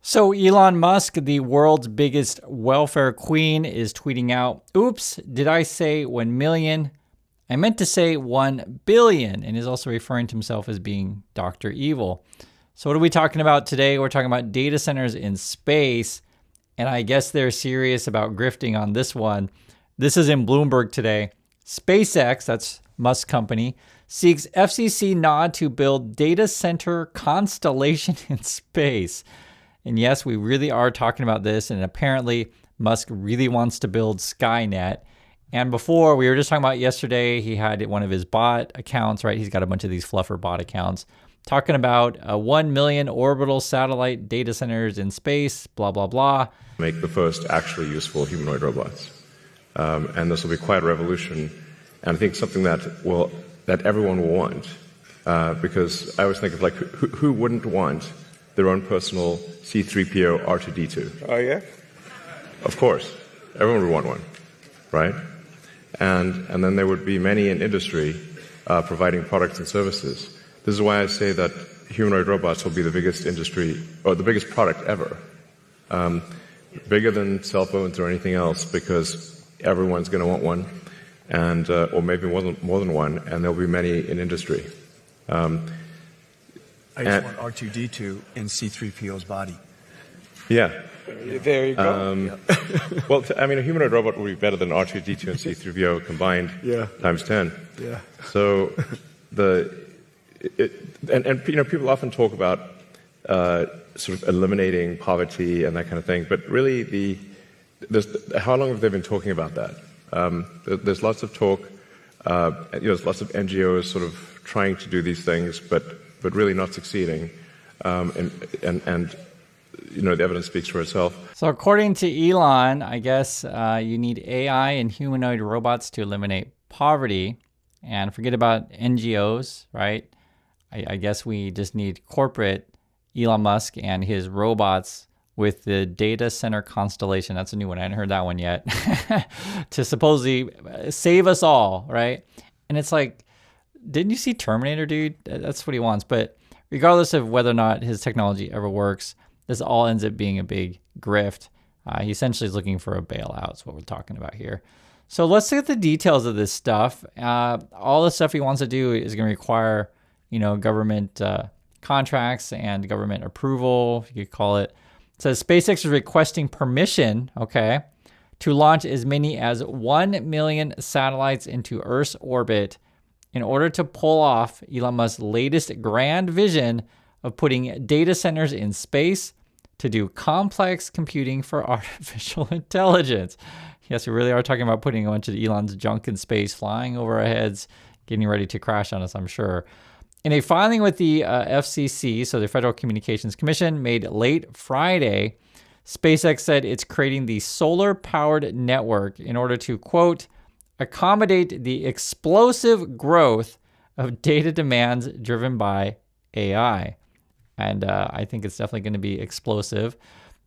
So Elon Musk, the world's biggest welfare queen, is tweeting out, "Oops, did I say 1 million? I meant to say 1 billion," and is also referring to himself as being Dr. Evil. So what are we talking about today? We're talking about data centers in space, and I guess they're serious about grifting on this one. This is in Bloomberg today. SpaceX, that's Musk's company, seeks FCC nod to build data center constellation in space. And yes, we really are talking about this. And apparently, Musk really wants to build Skynet. And before, we were just talking about yesterday, he had one of his bot accounts, right? He's got a bunch of these fluffer bot accounts talking about 1 million orbital satellite data centers in space, blah, blah, blah. Make the first actually useful humanoid robots. And this will be quite a revolution. And I think something that everyone will want. Because I always think of like, who wouldn't want their own personal C-3PO R2-D2? Oh, yeah? Of course. Everyone would want one, right? And then there would be many in industry providing products and services. This is why I say that humanoid robots will be the biggest industry, or the biggest product ever. Bigger than cell phones or anything else, because everyone's going to want one, and or maybe more than one, and there'll be many in industry. I just want R2-D2 in C-3PO's body. Yeah. There you go. Well, I mean, a humanoid robot would be better than R2-D2 and C-3PO combined times 10. Yeah. So people often talk about sort of eliminating poverty and that kind of thing, but really how long have they been talking about that? There's lots of talk. There's lots of NGOs sort of trying to do these things, but really not succeeding. And the evidence speaks for itself. So according to Elon, I guess you need AI and humanoid robots to eliminate poverty, and forget about NGOs, right? I guess we just need corporate Elon Musk and his robots with the data center constellation. That's a new one. I hadn't heard that one yet. To supposedly save us all, right? And it's like, didn't you see Terminator, dude? That's what he wants. But regardless of whether or not his technology ever works, this all ends up being a big grift. He essentially is looking for a bailout. That's what we're talking about here. So let's look at the details of this stuff. All the stuff he wants to do is going to require, government contracts and government approval, if you could call it. It says SpaceX is requesting permission, to launch as many as 1 million satellites into Earth's orbit in order to pull off Elon Musk's latest grand vision of putting data centers in space to do complex computing for artificial intelligence. Yes, we really are talking about putting a bunch of Elon's junk in space, flying over our heads, getting ready to crash on us, I'm sure. In a filing with the FCC, so the Federal Communications Commission, made late Friday, SpaceX said it's creating the solar-powered network in order to, quote, accommodate the explosive growth of data demands driven by AI. And I think it's definitely going to be explosive.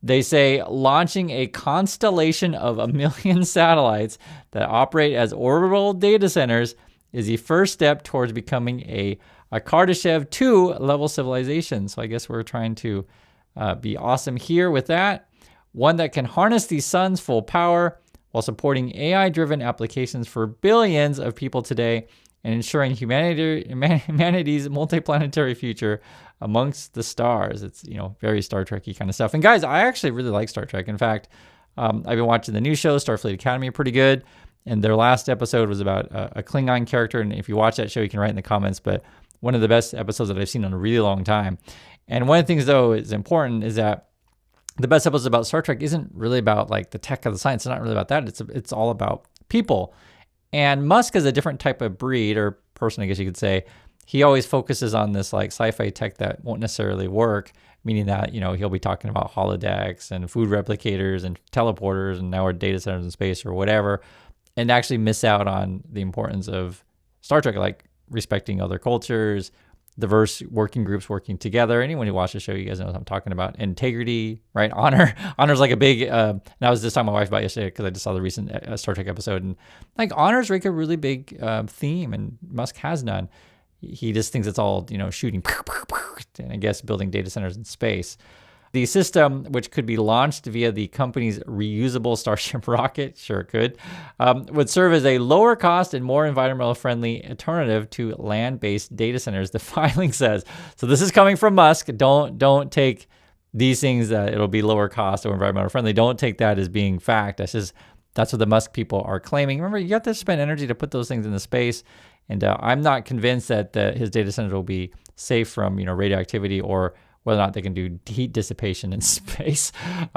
They say launching a constellation of 1 million satellites that operate as orbital data centers is the first step towards becoming a Kardashev 2 level civilization. So I guess we're trying to be awesome here with that. One that can harness the sun's full power while supporting AI-driven applications for billions of people today and ensuring humanity's multiplanetary future amongst the stars. It's, very Star Trek-y kind of stuff. And guys, I actually really like Star Trek. In fact, I've been watching the new show, Starfleet Academy, pretty good. And their last episode was about a Klingon character. And if you watch that show, you can write in the comments. But one of the best episodes that I've seen in a really long time. And one of the things, though, is important is that the best episodes about Star Trek isn't really about like the tech or the science. It's not really about that. It's all about people. And Musk is a different type of breed or person, I guess you could say. He always focuses on this like sci-fi tech that won't necessarily work, meaning that, he'll be talking about holodecks and food replicators and teleporters and now our data centers in space or whatever, and actually miss out on the importance of Star Trek, like respecting other cultures, diverse working groups working together. Anyone who watches the show, you guys know what I'm talking about. Integrity, right? Honor's like a big, and I was just talking to my wife about yesterday because I just saw the recent Star Trek episode, and like honor's like a really big theme, and Musk has none. He just thinks it's all, shooting, and I guess building data centers in space. The system, which could be launched via the company's reusable Starship rocket, sure it could, would serve as a lower cost and more environmental friendly alternative to land-based data centers, the filing says. So this is coming from Musk. Don't take these things that it'll be lower cost or environmental friendly. Don't take that as being fact. That's what the Musk people are claiming. Remember, you have to spend energy to put those things into space. And I'm not convinced that his data centers will be safe from radioactivity or whether or not they can do heat dissipation in space.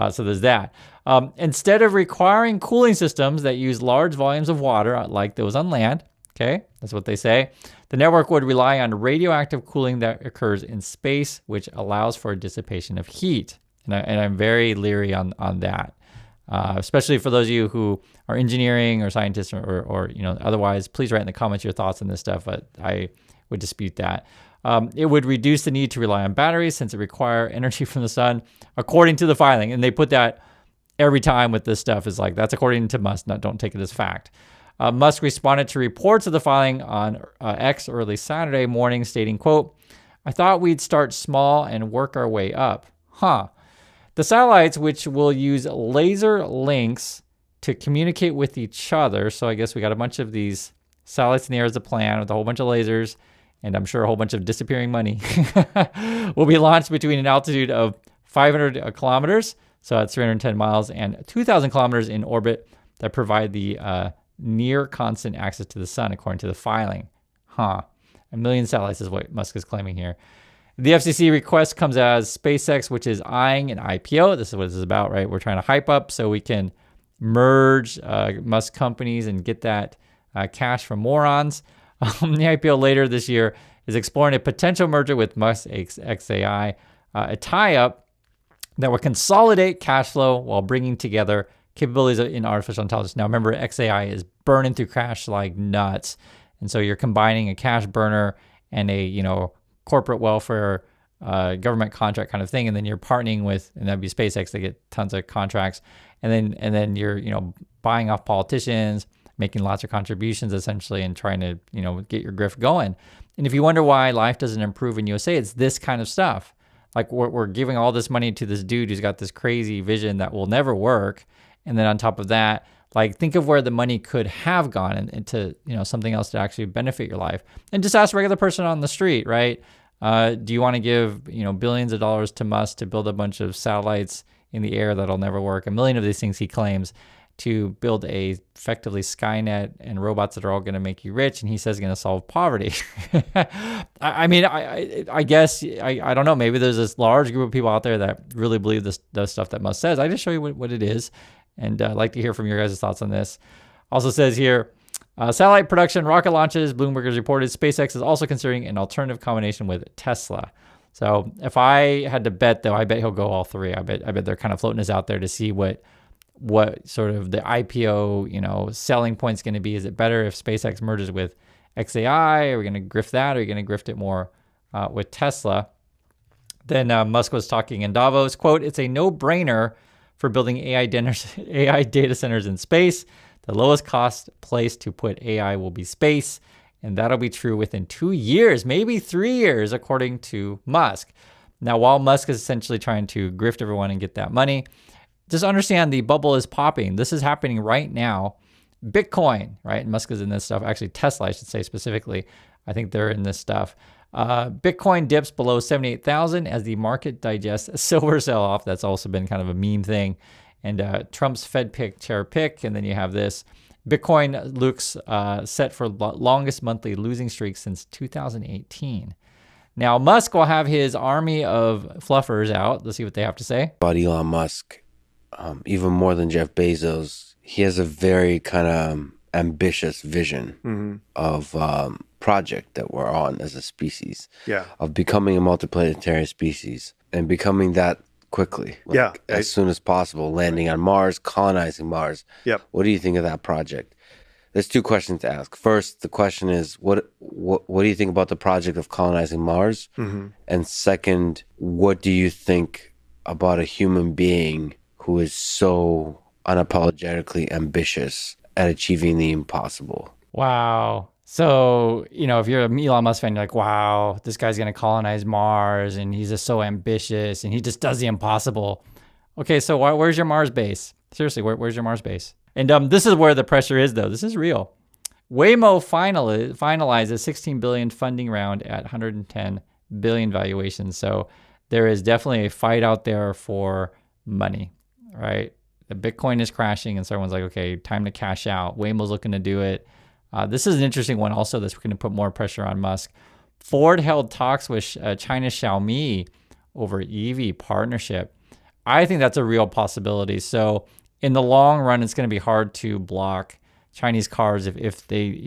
So there's that. Instead of requiring cooling systems that use large volumes of water like those on land, okay, that's what they say, the network would rely on radioactive cooling that occurs in space, which allows for dissipation of heat. And I'm very leery on that, especially for those of you who are engineering or scientists or otherwise. Please write in the comments your thoughts on this stuff. But I would dispute that. It would reduce the need to rely on batteries since it require energy from the sun, according to the filing. And they put that every time with this stuff is like, that's according to Musk. Don't take it as fact. Musk responded to reports of the filing on X early Saturday morning, stating, quote, "I thought we'd start small and work our way up. The satellites, which will use laser links to communicate with each other." So I guess we got a bunch of these satellites in the air as a plan with a whole bunch of lasers, and I'm sure a whole bunch of disappearing money, will be launched between an altitude of 500 kilometers, so that's 310 miles, and 2,000 kilometers in orbit that provide the near constant access to the sun, according to the filing. A million satellites is what Musk is claiming here. The FCC request comes as SpaceX, which is eyeing an IPO. This is what this is about, right? We're trying to hype up so we can merge Musk companies and get that cash from morons. The IPO later this year is exploring a potential merger with Musk XAI, a tie-up that will consolidate cash flow while bringing together capabilities in artificial intelligence. Now, remember, XAI is burning through cash like nuts. And so you're combining a cash burner and a, corporate welfare, government contract kind of thing. And then you're partnering with, and that'd be SpaceX, they get tons of contracts. And then you're, buying off politicians, making lots of contributions essentially, and trying to, get your grift going. And if you wonder why life doesn't improve in USA, it's this kind of stuff. Like we're giving all this money to this dude who's got this crazy vision that will never work. And then on top of that, like think of where the money could have gone into, something else to actually benefit your life. And just ask a regular person on the street, right? Do you want to give, billions of dollars to Musk to build a bunch of satellites in the air that'll never work? A million of these things he claims to build effectively Skynet and robots that are all going to make you rich. And he says going to solve poverty. I guess, I don't know. Maybe there's this large group of people out there that really believe the stuff that Musk says. I just show you what it is. And I'd like to hear from your guys' thoughts on this. Also says here, satellite production, rocket launches, Bloomberg has reported SpaceX is also considering an alternative combination with Tesla. So if I had to bet, though, I bet he'll go all three. I bet they're kind of floating us out there to see what sort of the IPO, selling point's going to be. Is it better if SpaceX merges with XAI? Are we going to grift that? Or are we going to grift it more with Tesla? Then Musk was talking in Davos, quote, "It's a no-brainer for building AI data centers in space. The lowest cost place to put AI will be space, and that'll be true within 2 years, maybe 3 years, according to Musk." Now, while Musk is essentially trying to grift everyone and get that money, just understand the bubble is popping. This is happening right now. Bitcoin, right? And Musk is in this stuff. Actually, Tesla, I should say specifically. I think they're in this stuff. Bitcoin dips below 78,000 as the market digests a silver sell-off. That's also been kind of a meme thing. And Trump's Fed chair pick. And then you have this. Bitcoin looks set for longest monthly losing streak since 2018. Now, Musk will have his army of fluffers out. Let's see what they have to say. About Elon Musk, even more than Jeff Bezos, he has a very kind of ambitious vision of project that we're on as a species, of becoming a multiplanetary species and becoming that quickly, as soon as possible, landing on Mars, colonizing Mars. What do you think of that project? There's two questions to ask. First, the question is, what do you think about the project of colonizing Mars? And second, what do you think about a human being who is so unapologetically ambitious at achieving the impossible? Wow. So, if you're an Elon Musk fan, you're like, wow, this guy's going to colonize Mars and he's just so ambitious and he just does the impossible. Okay, so where's your Mars base? Seriously, where's your Mars base? And this is where the pressure is, though. This is real. Waymo finalized a $16 billion funding round at $110 billion valuation. So there is definitely a fight out there for money, right? The Bitcoin is crashing and so everyone's like, okay, time to cash out. Waymo's looking to do it. This is an interesting one also that's going to put more pressure on Musk. Ford held talks with China's Xiaomi over EV partnership. I think that's a real possibility. So in the long run, it's going to be hard to block Chinese cars if they,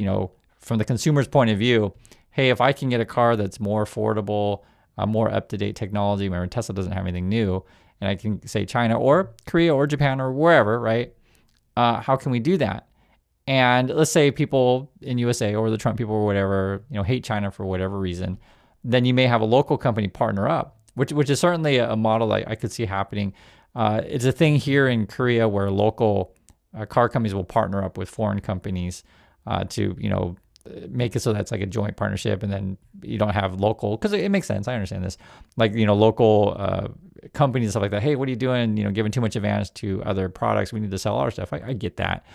from the consumer's point of view, hey, if I can get a car that's more affordable, more up-to-date technology, remember Tesla doesn't have anything new, and I can say China or Korea or Japan or wherever, right? How can we do that? And let's say people in USA or the Trump people or whatever, hate China for whatever reason, then you may have a local company partner up, which is certainly a model I could see happening. It's a thing here in Korea where local car companies will partner up with foreign companies to, make it so that's like a joint partnership, and then you don't have local, because it makes sense. I understand this, like, local companies and stuff like that. Hey, what are you doing? Giving too much advantage to other products. We need to sell our stuff. I get that.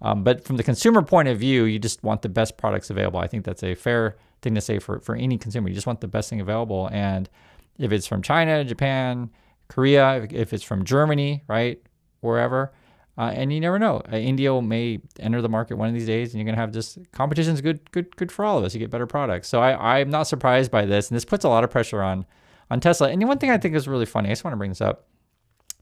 But from the consumer point of view, you just want the best products available. I think that's a fair thing to say for any consumer. You just want the best thing available. And if it's from China, Japan, Korea, if it's from Germany, right, wherever, and you never know, India may enter the market one of these days, and you're going to have just competition's good for all of us. You get better products. So I'm not surprised by this, and this puts a lot of pressure on Tesla. And one thing I think is really funny, I just want to bring this up.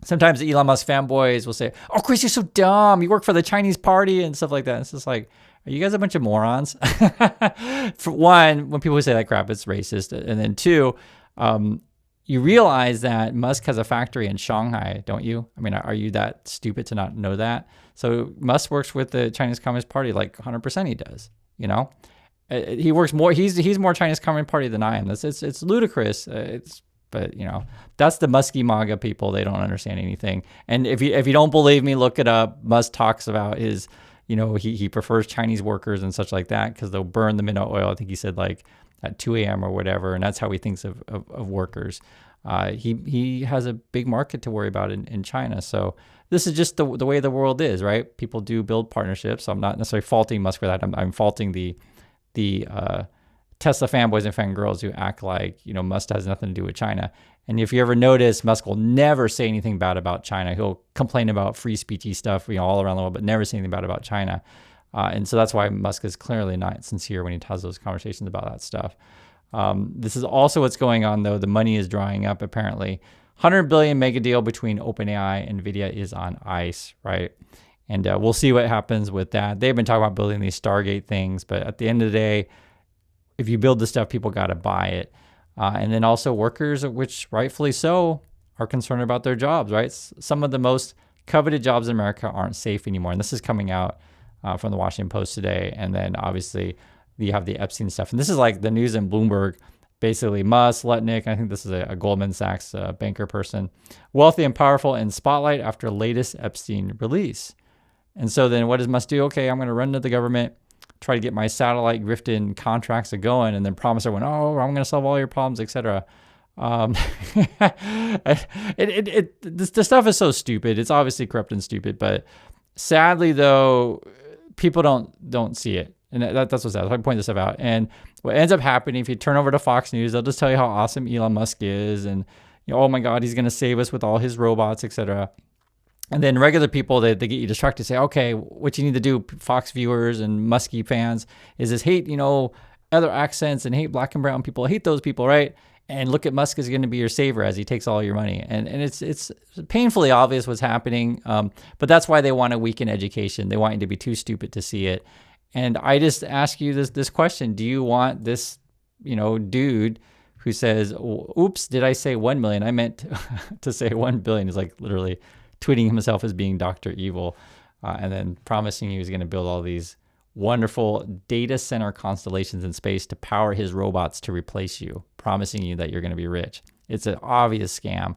Sometimes Elon Musk fanboys will say, oh, Chris, you're so dumb. You work for the Chinese party and stuff like that. It's just like, are you guys a bunch of morons? For one, when people say that crap, it's racist. And then two, you realize that Musk has a factory in Shanghai, don't you? I mean, are you that stupid to not know that? So Musk works with the Chinese Communist Party like 100% he does, He works more, he's more Chinese Communist Party than I am. It's ludicrous. But that's the Musky MAGA people. They don't understand anything. And if you don't believe me, look it up. Musk talks about his, he prefers Chinese workers and such like that because they'll burn the midnight oil. I think he said like at 2 a.m. or whatever. And that's how he thinks of workers. He has a big market to worry about in China. So this is just the way the world is, right? People do build partnerships. So I'm not necessarily faulting Musk for that. I'm faulting the Tesla fanboys and fangirls who act like, Musk has nothing to do with China. And if you ever notice, Musk will never say anything bad about China. He'll complain about free speechy stuff, all around the world, but never say anything bad about China. And so that's why Musk is clearly not sincere when he has those conversations about that stuff. This is also what's going on, though. The money is drying up, apparently. $100 billion mega deal between OpenAI and NVIDIA is on ice, right? And we'll see what happens with that. They've been talking about building these Stargate things, but at the end of the day, if you build the stuff, people got to buy it. And then also workers, which rightfully so, are concerned about their jobs, right? Some of the most coveted jobs in America aren't safe anymore. And this is coming out from the Washington Post today. And then obviously you have the Epstein stuff. And this is like the news in Bloomberg. Basically, Musk, Lutnick, I think this is a Goldman Sachs banker person, wealthy and powerful in spotlight after latest Epstein release. And so then what does Musk do? Okay, I'm going to run to the government, try to get my satellite Grifton contracts going, and then promise everyone, oh, I'm going to solve all your problems, etc. The stuff is so stupid. It's obviously corrupt and stupid, but sadly, though, people don't see it. And that's what's sad. So I point this stuff out. And what ends up happening, if you turn over to Fox News, they'll just tell you how awesome Elon Musk is, and oh my God, he's going to save us with all his robots, etc. And then regular people, they get you distracted, say, okay, what you need to do, Fox viewers and Muskie fans, is this hate, other accents and hate black and brown people, hate those people, right? And look at Musk is going to be your savior as he takes all your money. And it's painfully obvious what's happening. But that's why they want to weaken education. They want you to be too stupid to see it. And I just ask you this question. Do you want this, dude who says, oops, did I say 1 million? I meant to say 1 billion. Is like literally tweeting himself as being Dr. Evil, and then promising he was going to build all these wonderful data center constellations in space to power his robots to replace you, promising you that you're going to be rich. It's an obvious scam.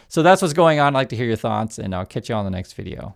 So that's what's going on. I'd like to hear your thoughts, and I'll catch you on the next video.